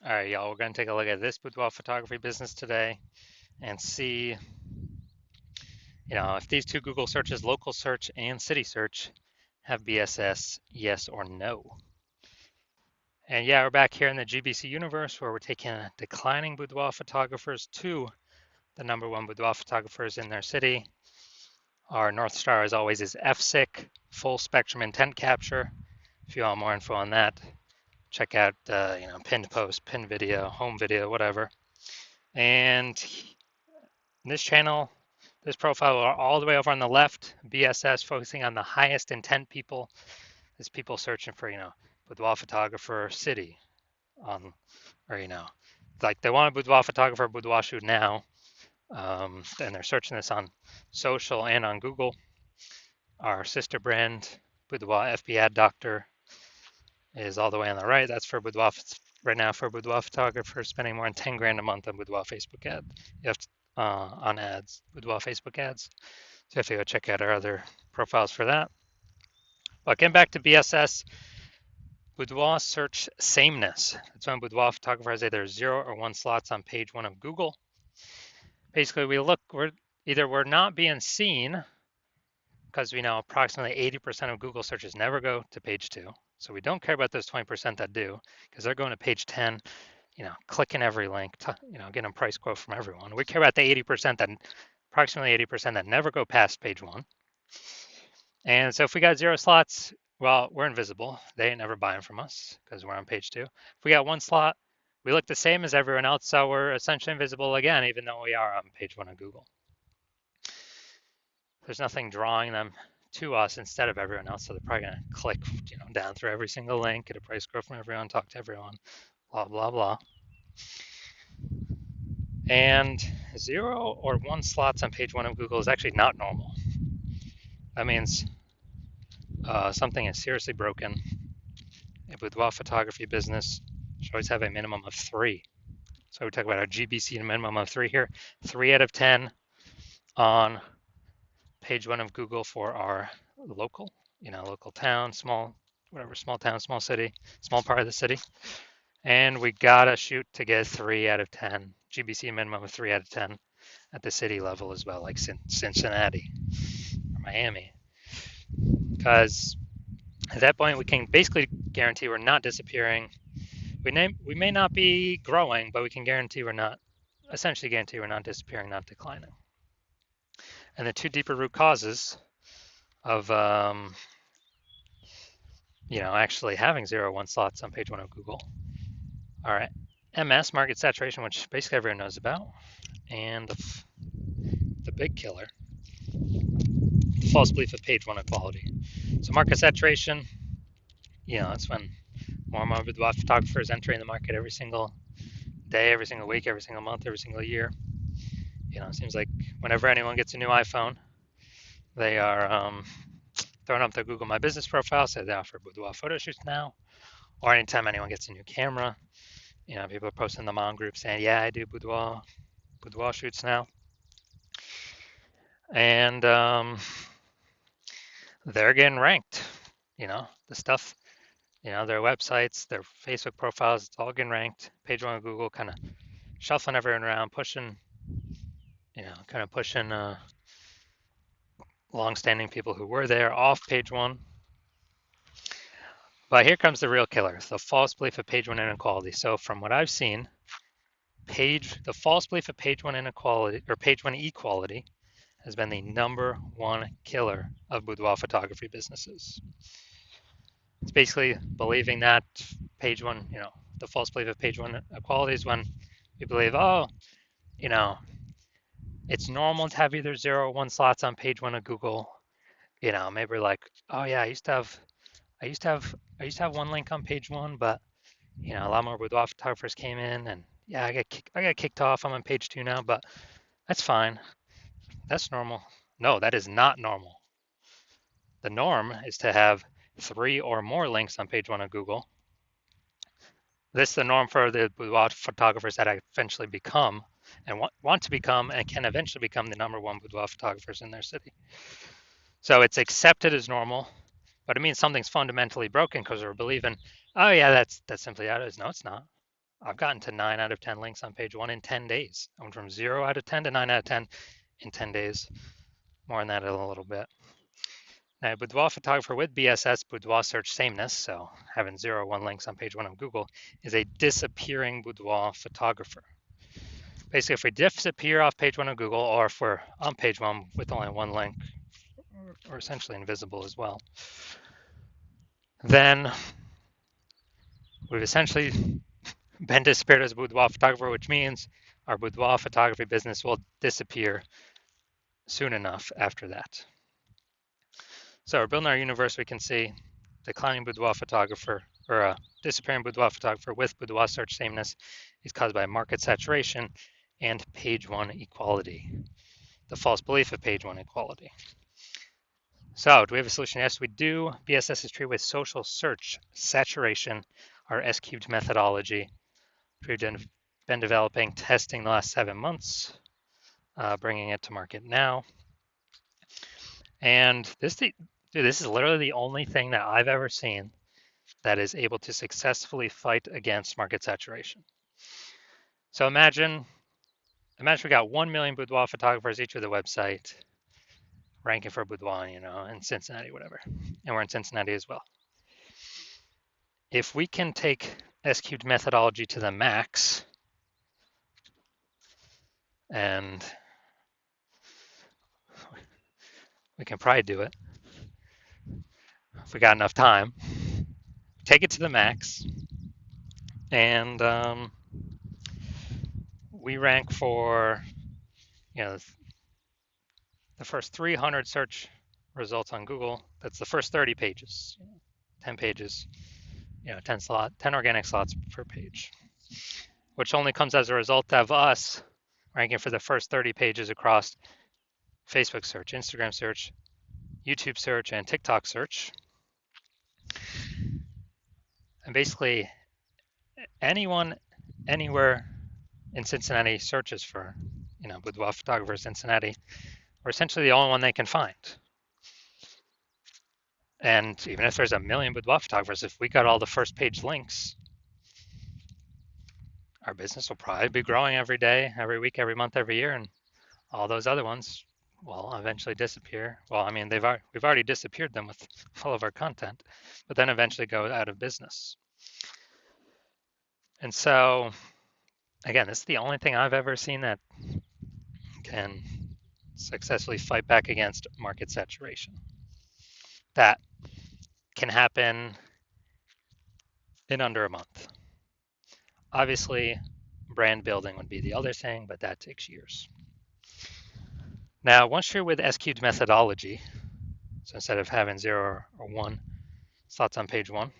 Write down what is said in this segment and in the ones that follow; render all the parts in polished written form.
All right, y'all, we're going to take a look at this boudoir photography business today and see, if these two Google searches, local search and city search, have BSS, yes or no. And yeah, we're back here in the GBC universe where we're taking declining boudoir photographers to the number one boudoir photographers in their city. Our North Star, as always, is FSIC, full spectrum intent capture. If you want more info on that, check out, pinned post, pinned video, home video, whatever. And this channel, this profile all the way over on the left, BSS, focusing on the highest intent people. Is people searching for, boudoir photographer city on, or, like they want a boudoir photographer, boudoir shoot now. And they're searching this on social and on Google. Our sister brand, Boudoir FB Ad Doctor, is all the way on the right. That's for boudoir right now for boudoir photographers spending more than 10 grand a month on boudoir Facebook ad. You have to, on ads, boudoir Facebook ads. So you have to go check out our other profiles for that. But getting back to BSS, boudoir search sameness. That's when boudoir photographer has either 0 or 1 slots on page 1 of Google. Basically, we're not being seen because we know approximately 80% of Google searches never go to page 2. So we don't care about those 20% that do because they're going to page 10, clicking every link, getting a price quote from everyone. We care about the 80% that, approximately 80% that never go past page 1. And so if we got 0 slots, well, we're invisible. They ain't never buying from us because we're on page 2. If we got 1 slot, we look the same as everyone else, so we're essentially invisible again, even though we are on page 1 of Google. There's nothing drawing them to us instead of everyone else, so they're probably going to click, down through every single link, get a price quote from everyone, talk to everyone, blah, blah, blah. And 0 or 1 slots on page 1 of Google is actually not normal. That means something is seriously broken. A boudoir photography business should always have a minimum of 3. So we talk about our GBC and a minimum of 3 here. 3 out of 10 on page 1 of Google for our local, local town, small town, small city, small part of the city. And we gotta shoot to get 3 out of 10, GBC minimum of 3 out of 10 at the city level as well, like Cincinnati or Miami. Because at that point, we can basically guarantee we're not disappearing. We may not be growing, but we can essentially guarantee we're not disappearing, not declining. And the 2 deeper root causes of, actually having 0 or 1 slots on page 1 of Google are MS, market saturation, which basically everyone knows about, and the big killer, the false belief of page 1 equality. So market saturation, that's when more and more boudoir photographers entering the market every single day, every single week, every single month, every single year. It seems like whenever anyone gets a new iPhone, they are throwing up their Google My Business profile, say they offer boudoir photo shoots now, or anytime anyone gets a new camera, people are posting in the mom group saying, yeah, I do boudoir shoots now. And they're getting ranked, the stuff, their websites, their Facebook profiles, it's all getting ranked. Page 1 of Google kind of shuffling everyone around, pushing, long-standing people who were there off page 1. But here comes the real killer, the false belief of page 1 inequality. So from what I've seen, the false belief of page 1 inequality or page 1 equality has been the number 1 killer of boudoir photography businesses. It's basically believing that page 1, the false belief of page 1 equality is when we believe, it's normal to have either 0 or 1 slots on page 1 of Google. Maybe we're like, oh yeah, I used to have 1 link on page 1, but a lot more boudoir photographers came in, and yeah, I got kicked off. I'm on page 2 now, but that's fine. That's normal. No, that is not normal. The norm is to have 3 or more links on page 1 of Google. This is the norm for the boudoir photographers that eventually become and want to become and can eventually become the number 1 boudoir photographers in their city. So it's accepted as normal, but it means something's fundamentally broken because we're believing, oh yeah, that's simply how it is. No, it's not. I've gotten to 9 out of 10 links on page 1 in 10 days. I went from 0 out of 10 to 9 out of 10 in 10 days. More on that in a little bit. Now, Boudoir photographer with BSS, Boudoir search sameness, so having 0 or 1 links on page 1 of Google, is a disappearing boudoir photographer. Basically, if we disappear off page 1 of Google, or if we're on page 1 with only 1 link, or essentially invisible as well, then we've essentially been disappeared as a boudoir photographer, which means our boudoir photography business will disappear soon enough after that. So we're building our universe. We can see declining boudoir photographer, or a disappearing boudoir photographer with boudoir search sameness is caused by market saturation and page 1 equality, the false belief of page 1 equality. So do we have a solution? Yes, we do. BSS is treated with social search saturation, our S-cubed methodology. We've been developing, testing the last 7 months, bringing it to market now. And this is literally the only thing that I've ever seen that is able to successfully fight against market saturation. So imagine we got 1 million boudoir photographers each with a website, ranking for boudoir, in Cincinnati, whatever. And we're in Cincinnati as well. If we can take S-cubed methodology to the max, and we can probably do it if we got enough time, take it to the max, and we rank for, the first 300 search results on Google. That's the first 30 pages, 10 pages, 10 organic slots per page, which only comes as a result of us ranking for the first 30 pages across Facebook search, Instagram search, YouTube search, and TikTok search. And basically, anyone, anywhere in Cincinnati searches for, boudoir photographer Cincinnati, we're essentially the only one they can find. And even if there's a million boudoir photographers, if we got all the first page links, our business will probably be growing every day, every week, every month, every year, and all those other ones will eventually disappear. Well, I mean, we've already disappeared them with all of our content, but then eventually go out of business. And so, again, this is the only thing I've ever seen that can successfully fight back against market saturation. That can happen in under a month. Obviously, brand building would be the other thing, but that takes years. Now, once you're with S-cubed methodology, so instead of having 0 or 1 slots on page 1,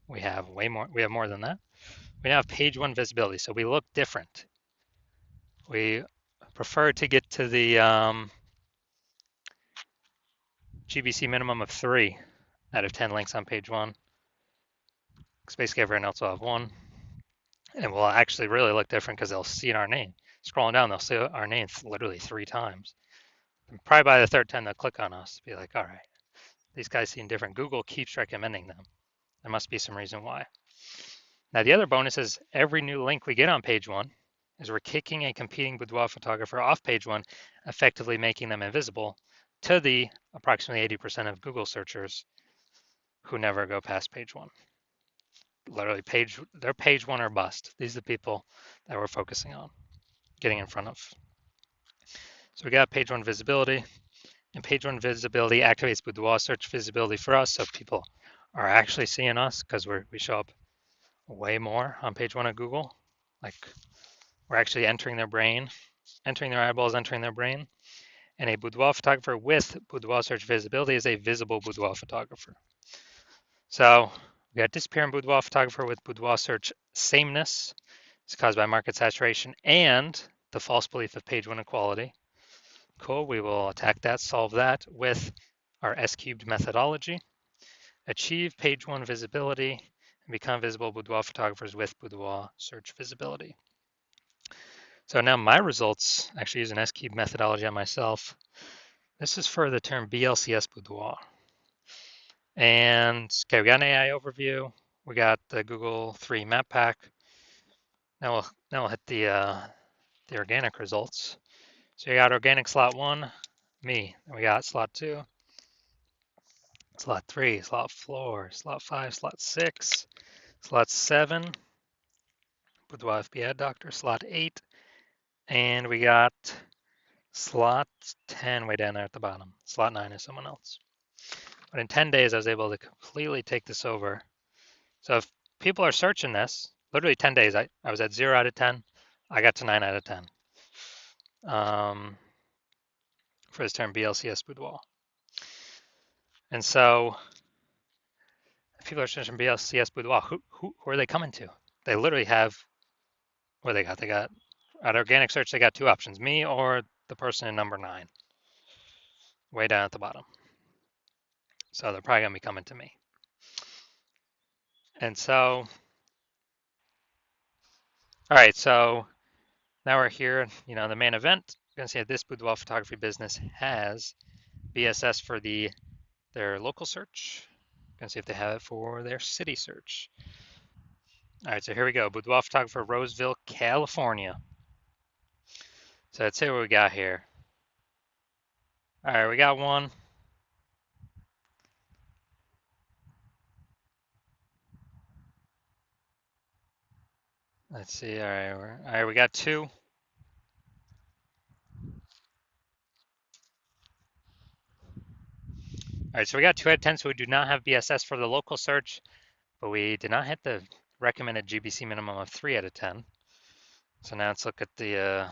we have more. We have more than that. We now have page 1 visibility, so we look different. We prefer to get to the GBC minimum of 3 out of 10 links on page 1, because basically everyone else will have 1, and we'll actually really look different because they'll see our name. Scrolling down, they'll see our name literally 3 times. And probably by the 3rd time, they'll click on us, be like, all right, these guys seem different. Google keeps recommending them. There must be some reason why. Now, the other bonus is every new link we get on page 1 is we're kicking a competing boudoir photographer off page 1, effectively making them invisible to the approximately 80% of Google searchers who never go past page 1. Literally, they're page 1 or bust. These are the people that we're focusing on, getting in front of. So we got page 1 visibility, and page 1 visibility activates boudoir search visibility for us, so people are actually seeing us because we show up way more on page 1 of Google. Like, we're actually entering their brain, entering their eyeballs, entering their brain. And a boudoir photographer with boudoir search visibility is a visible boudoir photographer. So we got disappearing boudoir photographer with boudoir search sameness. It's caused by market saturation and the false belief of page 1 equality. Cool, we will attack that, solve that with our S-cubed methodology. Achieve page 1 visibility and become visible boudoir photographers with boudoir search visibility. So now my results, actually use an S-cubed methodology on myself. This is for the term BLCS boudoir. And okay, we got an AI overview. We got the Google 3 map pack. Now we'll hit the organic results. So you got organic slot 1, me. Then we got slot 2, slot 3, slot 4, slot 5, slot 6, slot 7, Boudoir FB Ad Doctor, slot 8, and we got slot 10 way down there at the bottom. Slot 9 is someone else. But in 10 days, I was able to completely take this over. So if people are searching this, literally 10 days, I was at 0 out of 10. I got to 9 out of 10 for this term BLCS Boudoir. And so if people are searching BLCS Boudoir, who are they coming to? They literally have, what they got? They got, at organic search, they got 2 options, me or the person in number 9, way down at the bottom. So they're probably going to be coming to me. And so, all right, so now we're here, the main event. You're going to see that this boudoir photography business has BSS for their local search. Going to see if they have it for their city search. All right, so here we go. Boudoir photographer, Roseville, California. So let's see what we got here. All right, we got one. Let's see. All right, we got 2. All right, so we got 2 out of 10. So we do not have BSS for the local search, but we did not hit the recommended GBC minimum of 3 out of 10. So now let's look at the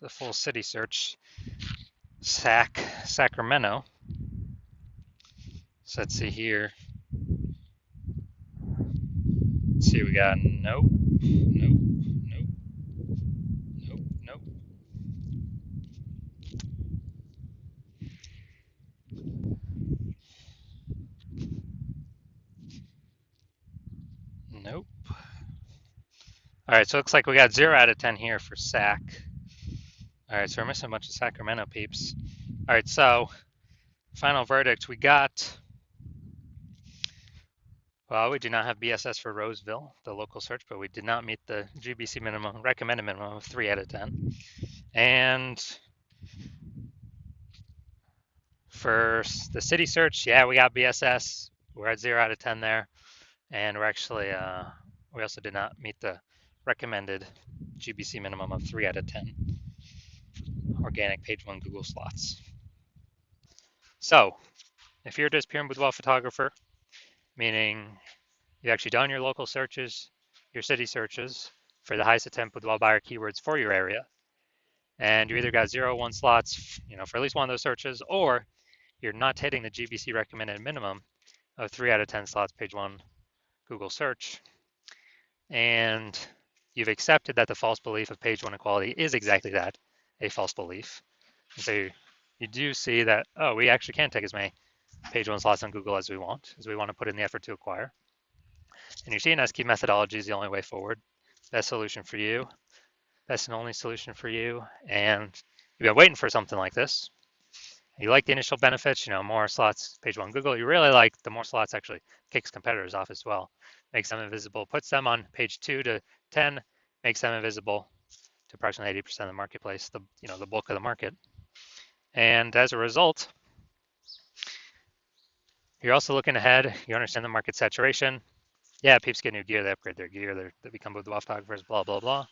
full city search. Sacramento. So let's see here. Let's see, we got nope, nope, nope, nope, nope. Nope. All right, so it looks like we got 0 out of 10 here for Sac. All right, so we're missing a bunch of Sacramento peeps. All right, so final verdict, we got, well, we do not have BSS for Roseville, the local search, but we did not meet the GBC minimum, recommended minimum of 3 out of 10. And for the city search, yeah, we got BSS. We're at 0 out of 10 there. And we're actually, we also did not meet the recommended GBC minimum of 3 out of 10 organic page 1 Google slots. So if you're just pure boudoir photographer, meaning you've actually done your local searches, your city searches for the highest attempt boudoir buyer keywords for your area, and you either got 0 1 slots, for at least one of those searches, or you're not hitting the GBC recommended minimum of 3 out of 10 slots page 1 Google search, and you've accepted that the false belief of page 1 equality is exactly that, a false belief. And so you do see that, oh, we actually can take as many page 1 slots on Google as we want to put in the effort to acquire. And your CNS key methodology is the only way forward. Best solution for you, best and only solution for you. And you've been waiting for something like this. You like the initial benefits, more slots, page 1 Google. You really like the more slots actually kicks competitors off as well. Makes them invisible, puts them on page 2 to 10, makes them invisible to approximately 80% of the marketplace, the bulk of the market. And as a result, you're also looking ahead. You understand the market saturation. Yeah, peeps get new gear, they upgrade their gear, they become boudoir photographers, blah, blah, blah.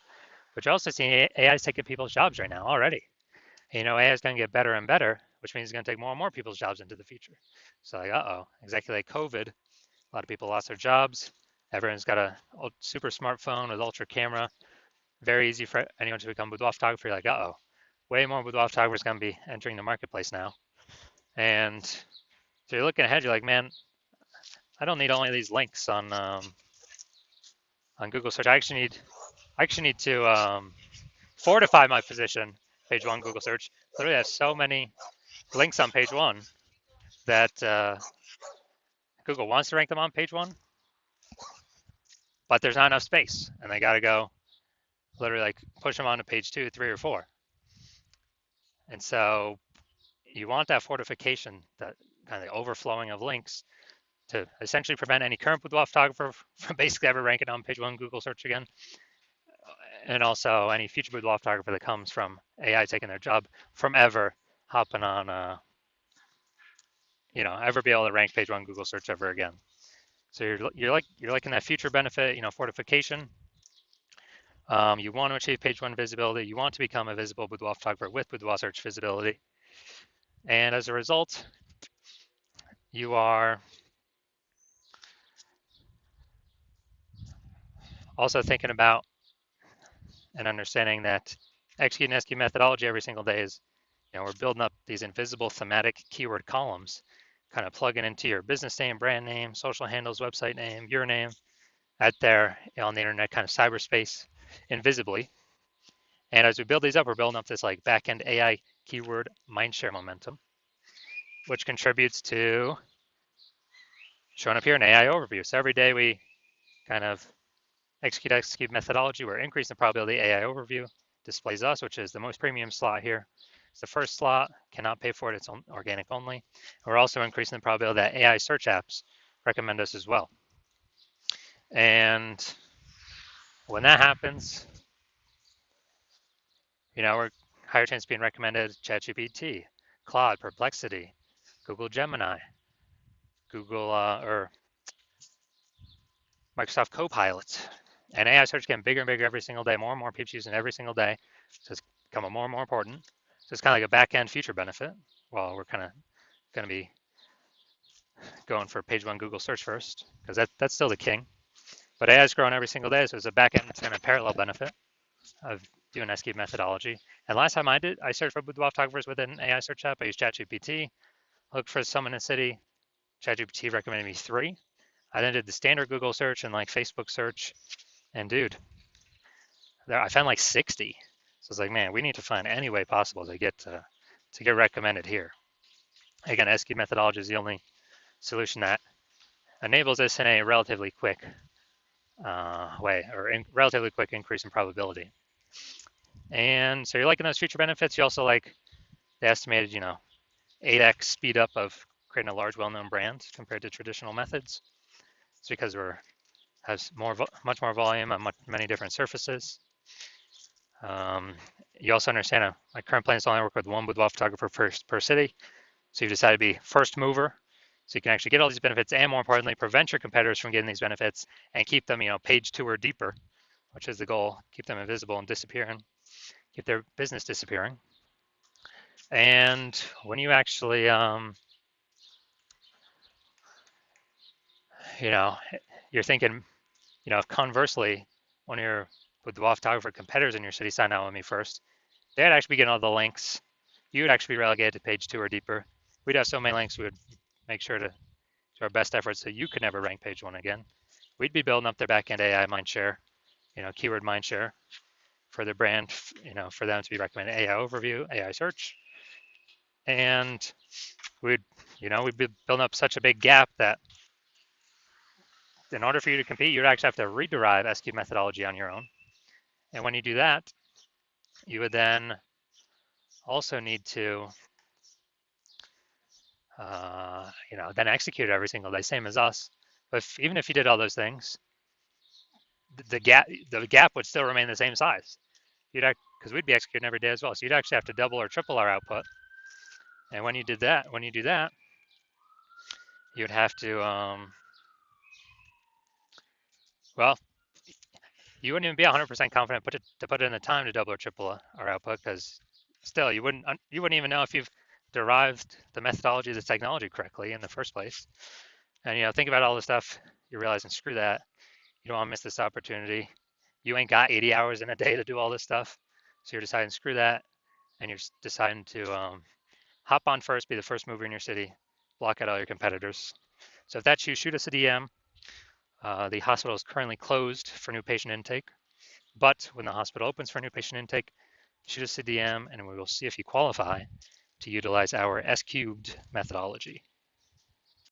But you're also seeing AI is taking people's jobs right now already. AI is going to get better and better, which means it's going to take more and more people's jobs into the future. So like, exactly like COVID, a lot of people lost their jobs. Everyone's got a super smartphone with ultra camera. Very easy for anyone to become boudoir photographer. You're like, way more boudoir photographers going to be entering the marketplace now. And so you're looking ahead, you're like, man, I don't need only these links on Google search. I actually need to fortify my position, page 1 Google search. Literally has so many links on page 1 that Google wants to rank them on page 1, but there's not enough space, and they got to go literally like push them onto page 2, 3, or 4. And so you want that fortification, that kind of overflowing of links, to essentially prevent any current boudoir photographer from basically ever ranking on page 1 Google search again. And also any future boudoir photographer that comes from AI taking their job from ever hopping on, ever be able to rank page one Google search ever again. So you're liking that future benefit, fortification. You want to achieve page one visibility. You want to become a visible boudoir photographer with boudoir search visibility. And as a result, you are also thinking about and understanding that executing SQ methodology every single day is, we're building up these invisible thematic keyword columns, kind of plugging into your business name, brand name, social handles, website name, your name, out there on the internet, kind of cyberspace, invisibly. And as we build these up, we're building up this like back-end AI keyword mindshare momentum, which contributes to showing up here in AI overview. So every day we kind of execute methodology, we're increasing the probability AI overview displays us, which is the most premium slot here. It's the first slot, cannot pay for it, it's organic only. We're also increasing the probability that AI search apps recommend us as well. And when that happens, we're higher chance of being recommended ChatGPT, Claude, Perplexity, Google Gemini, Google or Microsoft Copilot. And AI search getting bigger and bigger every single day. More and more people using it every single day. So it's becoming more and more important. So it's kind of like a back-end future benefit. Well, we're kind of going to be going for page one Google search first, because that's still the king. But AI is growing every single day, so it's a back-end kind of parallel benefit of doing SQ methodology. And last time I searched for boudoir photographers with an AI search app. I used ChatGPT, looked for some in a city. ChatGPT recommended me 3. I then did the standard Google search and like Facebook search, and dude, I found like 60. So it's like, man, we need to find any way possible to get recommended here. Again, SQ methodology is the only solution that enables this in a relatively quick way, or relatively quick increase in probability. And so you're liking those future benefits. You also like the estimated, 8x speed up of creating a large, well-known brand compared to traditional methods. It's because has much more volume on many different surfaces. You also understand my current plan is to only work with one boudoir photographer per city. So you've decided to be first mover, so you can actually get all these benefits, and more importantly, prevent your competitors from getting these benefits and keep them, page 2 or deeper, which is the goal. Keep them invisible and disappearing, keep their business disappearing. And when you actually, you're thinking, conversely, when your boudoir photographer competitors in your city sign out with me first, they'd actually be getting all the links. You would actually be relegated to page 2 or deeper. We'd have so many links, we would make sure to do our best efforts so you could never rank page 1 again. We'd be building up their backend AI mindshare, keyword mindshare for their brand, for them to be recommended AI overview, AI search. And we'd be building up such a big gap that in order for you to compete, you'd actually have to rederive SQ methodology on your own. And when you do that, you would then also need to, then execute it every single day, same as us. But even if you did all those things, the gap would still remain the same size. Because we'd be executing every day as well. So you'd actually have to double or triple our output. And when you do that, you'd have to, well, you wouldn't even be 100% confident to put in the time to double or triple our output, because still you wouldn't even know if you've derived the methodology of the technology correctly in the first place. And think about all the stuff you're realizing, screw that. You don't want to miss this opportunity. You ain't got 80 hours in a day to do all this stuff. So you're deciding, screw that. And you're deciding to hop on first, be the first mover in your city, block out all your competitors. So if that's you, shoot us a DM. The hospital is currently closed for new patient intake, but when the hospital opens for new patient intake, shoot us a DM and we will see if you qualify to utilize our S cubed methodology.